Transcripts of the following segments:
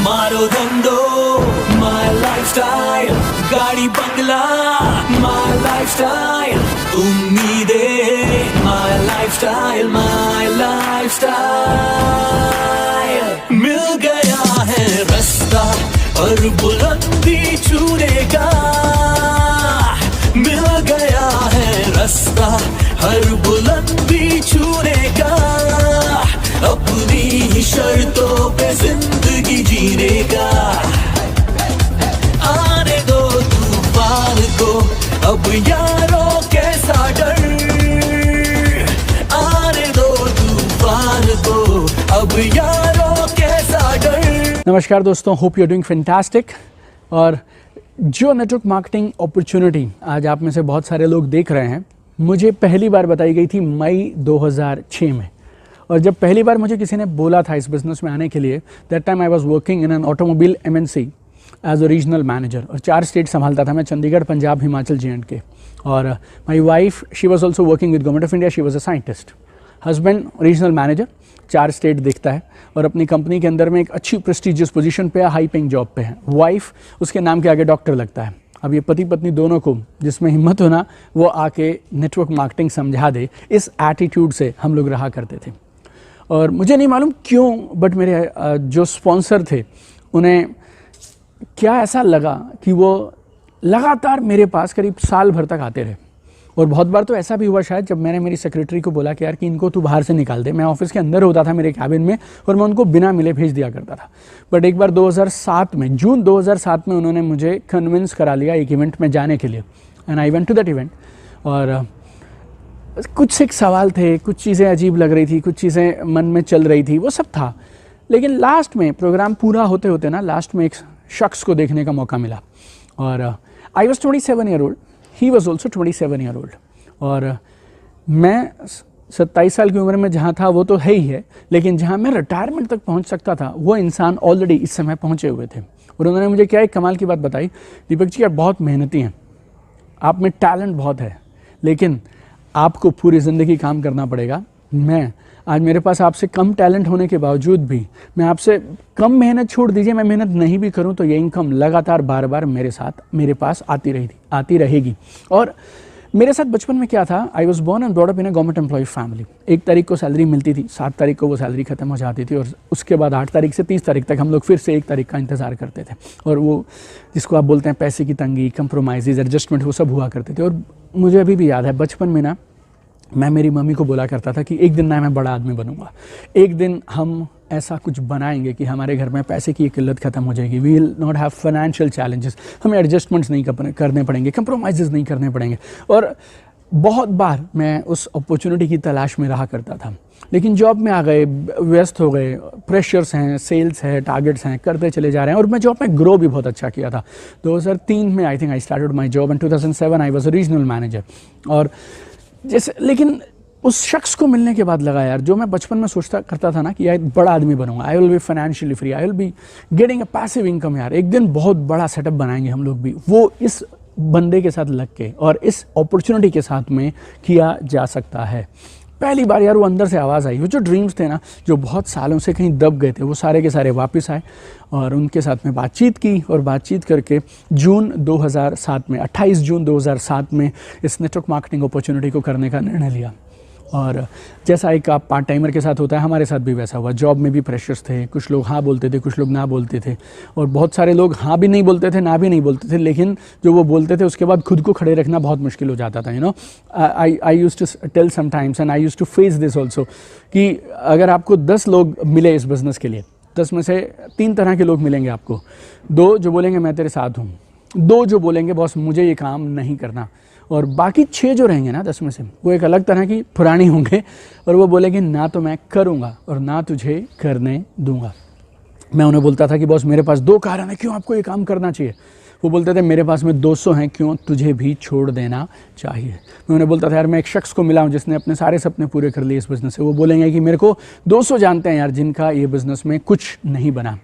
मारो धंधो my lifestyle, गाड़ी बंगला माय लाइफस्टाइल, उम्मीदें माय लाइफस्टाइल, माय लाइफस्टाइल। मिल गया है रास्ता और बुलंदी छूने का, मिल गया है रास्ता हर बुलंदी छूने का, अपनी ही शर्तों पे जिंदगी जीने का। आने दो तूफान को अब यारों कैसा डर, आने दो तूफान को अब यारों कैसा डर। नमस्कार दोस्तों, hope you are doing fantastic. और जो नेटवर्क मार्केटिंग अपॉर्चुनिटी आज आप में से बहुत सारे लोग देख रहे हैं, मुझे पहली बार बताई गई थी मई 2006 में। और जब पहली बार मुझे किसी ने बोला था इस बिज़नेस में आने के लिए, that time I was working in an automobile MNC as a regional manager, और 4 स्टेट संभालता था मैं, चंडीगढ़, पंजाब, हिमाचल, J&K। और my wife, she was also working with government of India, she was a scientist. Husband regional manager, 4 state देखता है और अपनी company के अंदर में एक अच्छी प्रेस्टिजियस पोजीशन पे है, हाई पेइंग जॉब पे है। वाइफ उसके नाम के आगे डॉक्टर लगता है। अब ये पति पत्नी दोनों को जिसमें हिम्मत होना वो आके नेटवर्क मार्केटिंग समझा दे, इस एटीट्यूड से हम लोग रहा करते थे। और मुझे नहीं मालूम क्यों, बट मेरे जो स्पॉन्सर थे उन्हें क्या ऐसा लगा कि वो लगातार मेरे पास करीब साल भर तक आते रहे। और बहुत बार तो ऐसा भी हुआ शायद, जब मैंने मेरी सेक्रेटरी को बोला कि यार कि इनको तू बाहर से निकाल दे। मैं ऑफिस के अंदर होता था मेरे कैबिन में और मैं उनको बिना मिले भेज दिया करता था। बट एक बार 2007 में, जून 2007 में उन्होंने मुझे कन्विंस करा लिया एक इवेंट में जाने के लिए, and I went to that event. और कुछ एक सवाल थे, कुछ चीज़ें अजीब लग रही थी, कुछ चीज़ें मन में चल रही थी, वो सब था। लेकिन लास्ट में प्रोग्राम पूरा होते होते ना, लास्ट में एक शख्स को देखने का मौका मिला। और I was 27 year old, he was also 27 year old. और मैं 27 साल की उम्र में जहाँ था वो तो है ही है, लेकिन जहाँ मैं रिटायरमेंट तक पहुँच सकता था वो इंसान ऑलरेडी इस समय पहुँचे हुए थे। और उन्होंने मुझे क्या एक कमाल की बात बताई, दीपक जी आप बहुत मेहनती हैं, आप में टैलेंट बहुत है, लेकिन आपको पूरी ज़िंदगी काम करना पड़ेगा। मैं आज, मेरे पास आपसे कम टैलेंट होने के बावजूद भी मैं आपसे कम मेहनत, छोड़ दीजिए मैं मेहनत नहीं भी करूं तो ये इनकम लगातार बार बार मेरे पास आती रहेगी। और मेरे साथ बचपन में क्या था, I was born and brought up in a government employ family. 1 तारीख को सैलरी मिलती थी, 7 तारीख को वो सैलरी खत्म हो जाती थी, और उसके बाद 8 तारीख से 30 तारीख तक हम लोग फिर से 1 तारीख का इंतज़ार करते थे। और वो जिसको आप बोलते हैं पैसे की तंगी, कंप्रोमाइज़, एडजस्टमेंट, वो सब हुआ करते थे। और मुझे अभी भी याद है बचपन में ना, मैं मेरी मम्मी को बोला करता था कि एक दिन ना मैं बड़ा आदमी बनूंगा, एक दिन हम ऐसा कुछ बनाएंगे कि हमारे घर में पैसे की किल्लत खत्म हो जाएगी, we will not have financial challenges, हमें एडजस्टमेंट्स नहीं करने पड़ेंगे, कंप्रोमाइज़ नहीं करने पड़ेंगे। और बहुत बार मैं उस अपॉर्चुनिटी की तलाश में रहा करता था, लेकिन जॉब में आ गए, व्यस्त हो गए, प्रेशर्स हैं, सेल्स है, टारगेट्स हैं, करते चले जा रहे हैं। और मैं जॉब में ग्रो भी बहुत अच्छा किया था। 2003 में I think I started my job, and 2007 I was a regional manager. और जैसे, लेकिन उस शख्स को मिलने के बाद लगा यार, जो मैं बचपन में सोचता करता था ना कि यार बड़ा आदमी बनूंगा, I will be financially free, I will be getting a passive income, यार एक दिन बहुत बड़ा सेटअप बनाएंगे हम लोग भी, वो इस बंदे के साथ लग के और इस अपॉर्चुनिटी के साथ में किया जा सकता है। पहली बार यार वो अंदर से आवाज़ आई, वो जो ड्रीम्स थे ना, जो बहुत सालों से कहीं दब गए थे, वो सारे के सारे वापस आए। और उनके साथ में बातचीत की, और बातचीत करके जून 2007 में, 28 जून 2007 में इस नेटवर्क मार्केटिंग अपॉर्चुनिटी को करने का निर्णय लिया। और जैसा एक आप पार्ट टाइमर के साथ होता है, हमारे साथ भी वैसा हुआ। जॉब में भी प्रेशर्स थे, कुछ लोग हाँ बोलते थे, कुछ लोग ना बोलते थे, और बहुत सारे लोग हाँ भी नहीं बोलते थे, ना भी नहीं बोलते थे, लेकिन जो वो बोलते थे उसके बाद खुद को खड़े रखना बहुत मुश्किल हो जाता था। You know, I used to tell sometimes and I used to face this also, कि अगर आपको 10 लोग मिले इस बिज़नेस के लिए, 10 में से 3 तरह के लोग मिलेंगे आपको। 2 जो बोलेंगे मैं तेरे साथ हूँ, 2 जो बोलेंगे बॉस मुझे ये काम नहीं करना, और बाकी 6 जो रहेंगे ना 10 में से, वो एक अलग तरह की पुरानी होंगे, और वो बोलेंगे ना तो मैं करूँगा और ना तुझे करने दूंगा। मैं उन्हें बोलता था कि बॉस मेरे पास 2 कारण है क्यों आपको ये काम करना चाहिए। वो बोलते थे मेरे पास में 200 हैं क्यों तुझे भी छोड़ देना चाहिए। मैं उन्हें बोलता था यार मैं एक शख्स को मिला हूँ जिसने अपने सारे सपने पूरे कर लिए इस बिज़नेस से। वो बोलेंगे कि मेरे को 200 जानते हैं यार जिनका ये बिज़नेस में कुछ नहीं बना।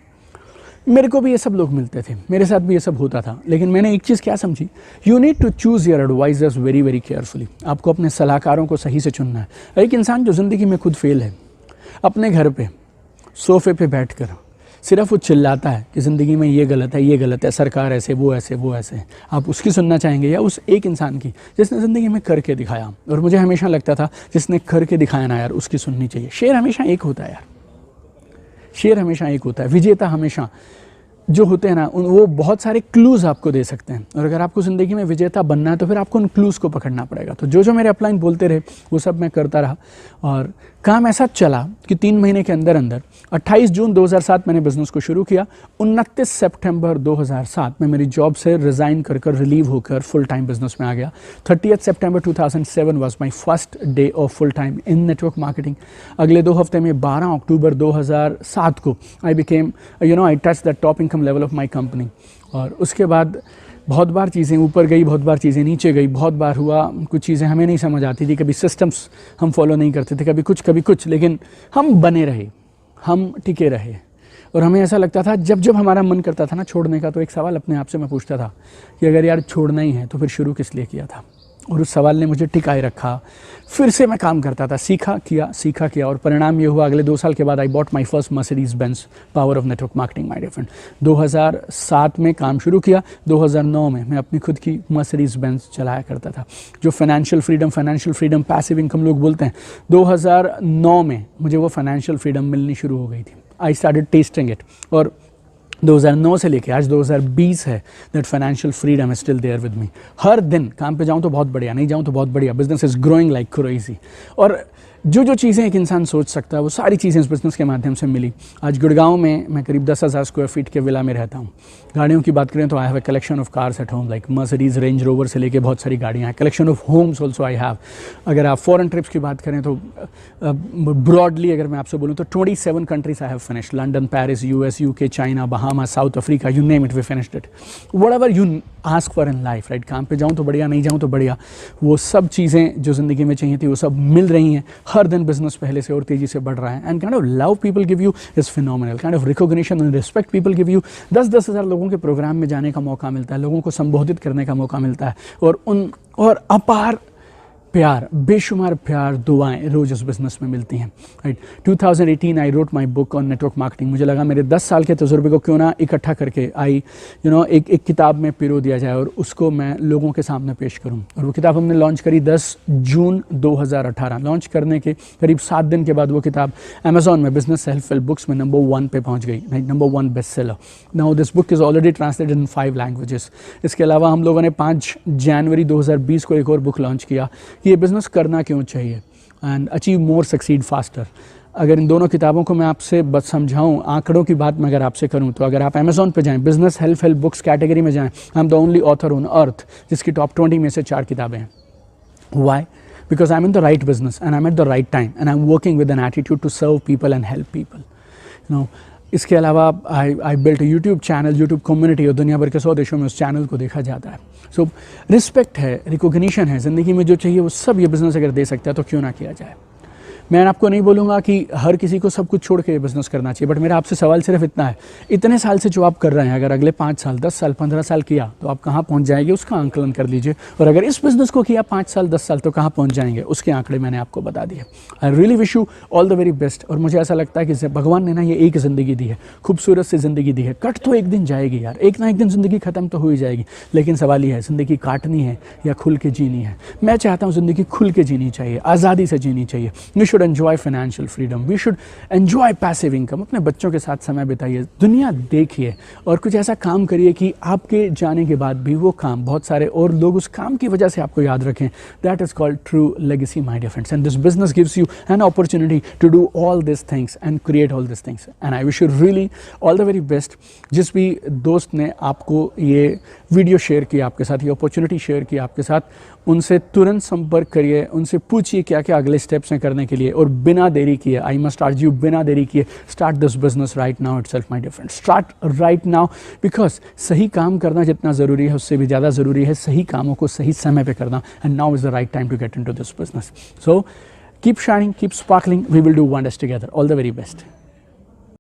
मेरे को भी ये सब लोग मिलते थे, मेरे साथ भी ये सब होता था, लेकिन मैंने एक चीज़ क्या समझी, you need to choose your advisers very very carefully. आपको अपने सलाहकारों को सही से चुनना है। एक इंसान जो ज़िंदगी में खुद फेल है, अपने घर पे सोफे पे बैठकर सिर्फ वो चिल्लाता है कि ज़िंदगी में ये गलत है, ये गलत है, सरकार ऐसे, वो ऐसे, वो ऐसे, आप उसकी सुनना चाहेंगे या उस एक इंसान की जिसने ज़िंदगी में करके दिखाया? और मुझे हमेशा लगता था जिसने करके दिखाया ना यार, उसकी सुननी चाहिए। शेर हमेशा एक होता है यार, शेर हमेशा एक होता है। विजेता हमेशा जो होते हैं ना, वो बहुत सारे क्लूज़ आपको दे सकते हैं, और अगर आपको ज़िंदगी में विजेता बनना है तो फिर आपको उन क्लूज़ को पकड़ना पड़ेगा। तो जो मेरे अपलाइन बोलते रहे वो सब मैं करता रहा, और काम ऐसा चला कि 3 महीने के अंदर अंदर 28 जून 2007 मैंने बिज़नेस को शुरू किया। 29 सितंबर 2007 में मेरी जॉब से रिज़ाइन कर रिलीव होकर फुल टाइम बिज़नेस में आ गया। 30 सितंबर 2007 was my first day of full time in network marketing. अगले 2 हफ्ते में 12 अक्टूबर 2007 को I became I touch the top income level of my company. और उसके बाद बहुत बार चीज़ें ऊपर गई, बहुत बार चीज़ें नीचे गई, बहुत बार हुआ कुछ चीज़ें हमें नहीं समझ आती थी, कभी सिस्टम्स हम फॉलो नहीं करते थे, कभी कुछ, लेकिन हम बने रहे, हम टिके रहे। और हमें ऐसा लगता था जब हमारा मन करता था ना छोड़ने का, तो एक सवाल अपने आप से मैं पूछता था कि अगर यार छोड़ना ही है तो फिर शुरू किस लिए किया था? और उस सवाल ने मुझे टिकाए रखा। फिर से मैं काम करता था, सीखा किया, और परिणाम ये हुआ अगले 2 साल के बाद I bought my first Mercedes Benz power of network marketing my dear friend. 2007 में काम शुरू किया, 2009 में मैं अपनी खुद की मर्सिडीज बेंज चलाया करता था। जो फाइनेंशियल फ्रीडम पैसिव इनकम लोग बोलते हैं, 2009 में मुझे वो फाइनेंशियल फ्रीडम मिलनी शुरू हो गई थी। आई स्टार्टेड टेस्टिंग इट, और 2009 से लेके आज 2020 है, that financial freedom is still there with me. हर दिन काम पे जाऊँ तो बहुत बढ़िया, नहीं जाऊँ तो बहुत बढ़िया, business is growing like crazy. और जो चीज़ें एक इंसान सोच सकता है वो सारी चीज़ें इस बिज़नेस के माध्यम से मिली। आज गुड़गांव में मैं करीब 10,000 स्क्वायर फीट के विला में रहता हूँ। गाड़ियों की बात करें तो I have a collection of cars at home, like Mercedes, Range Rover से लेके बहुत सारी गाड़ियाँ हैं। Collection of homes also I have. अगर आप फॉरेन ट्रिप्स की बात करें तो ब्रॉडली अगर मैं आपसे बोलूँ तो 27 countries I have finished, London, Paris, US, UK, China, Bahama, South Africa, you name it, we finished it. Whatever you ask for in life, right? काम पे जाऊँ तो बढ़िया, नहीं जाऊँ तो बढ़िया, वो सब चीज़ें जो ज़िंदगी में चाहिए थी वो सब मिल रही हैं। हर दिन बिजनेस पहले से और तेजी से बढ़ रहा है, and kind of love people give you is phenomenal, kind of recognition and respect people give you. 10-10 हज़ार लोगों के प्रोग्राम में जाने का मौका मिलता है, लोगों को संबोधित करने का मौका मिलता है, और अपार प्यार, बेशुमार प्यार, दुआएं रोज इस बिजनेस में मिलती हैं, right? 2018 I wrote my book on network marketing. मुझे लगा मेरे 10 साल के तजुर्बे को क्यों ना इकट्ठा करके एक किताब में पिरो दिया जाए और उसको मैं लोगों के सामने पेश करूं। और वो किताब हमने लॉन्च करी 10 जून 2018। लॉन्च करने के करीब 7 दिन के बाद वो किताब अमेजॉन में बिजनेस सेल्फ हेल्प बुक्स में नंबर 1 पे पहुंच गई, right? Number 1 best seller. Now this book is already translated in 5 languages. इसके अलावा हम लोगों ने 5 जनवरी 2020 को एक और बुक लॉन्च किया कि ये बिज़नेस करना क्यों चाहिए, and achieve more, succeed faster. अगर इन दोनों किताबों को मैं आपसे बस समझाऊं, आंकड़ों की बात मैं अगर आपसे करूं, तो अगर आप अमेजॉन पे जाएं, business self help books category में जाएं, I am the only author on earth जिसकी टॉप 20 में से 4 किताबें हैं। Why? Because I am in the right business and I am at the right time and I am working with an attitude to serve people and help people. इसके अलावा I built YouTube channel, YouTube community, और दुनिया भर के 100 देशों में उस channel को देखा जाता है। सो रिस्पेक्ट है, रिकॉग्निशन है, ज़िंदगी में जो चाहिए वो सब ये बिज़नेस अगर दे सकता है तो क्यों ना किया जाए। मैं आपको नहीं बोलूँगा कि हर किसी को सब कुछ छोड़ के बिज़नेस करना चाहिए, बट मेरा आपसे सवाल सिर्फ इतना है, इतने साल से जो आप कर रहे हैं, अगर अगले 5 साल, 10 साल, 15 साल किया तो आप कहाँ पहुँच जाएंगे, उसका आंकलन कर लीजिए। और अगर इस बिज़नेस को किया 5 साल, 10 साल, तो कहाँ पहुँच जाएंगे, उसके आंकड़े मैंने आपको बता दिए। I really wish you all the very best. और मुझे ऐसा लगता है कि भगवान ने ना ये एक ज़िंदगी दी है, खूबसूरत सी ज़िंदगी दी है। कट तो एक दिन जाएगी यार, एक ना एक दिन ज़िंदगी ख़त्म तो हो ही जाएगी, लेकिन सवाल ये है ज़िंदगी काटनी है या खुल के जीनी है। मैं चाहता हूँ ज़िंदगी खुल के जीनी चाहिए, आज़ादी से जीनी चाहिए। We should enjoy financial freedom, we should enjoy passive income. अपने बच्चों के साथ समय बिताइए, दुनिया देखिए, और कुछ ऐसा काम करिए कि आपके जाने के बाद भी वो काम बहुत सारे और लोग उस काम की वजह से आपको याद रखें। That is called true legacy my dear friends, and this business gives you an opportunity to do all this things and create all this things, and I wish you really all the very best. जिस भी दोस्त ने आपको ये video share किया आपके साथ, ये अपॉर्चुनिटी शेयर की आपके साथ, उनसे तुरंत संपर्क करिए, उनसे पूछिए क्या क्या अगले स्टेप्स हैं करने के लिए, और बिना देरी किए, आई मस्ट अर्ज यू, बिना देरी किए start this business right now itself my dear friends. Start right now, because सही काम करना जितना ज़रूरी है उससे भी ज़्यादा ज़रूरी है सही कामों को सही समय पे करना, and now is the right time to get into this business. So keep shining, keep sparkling, we will do wonders together. All the very best.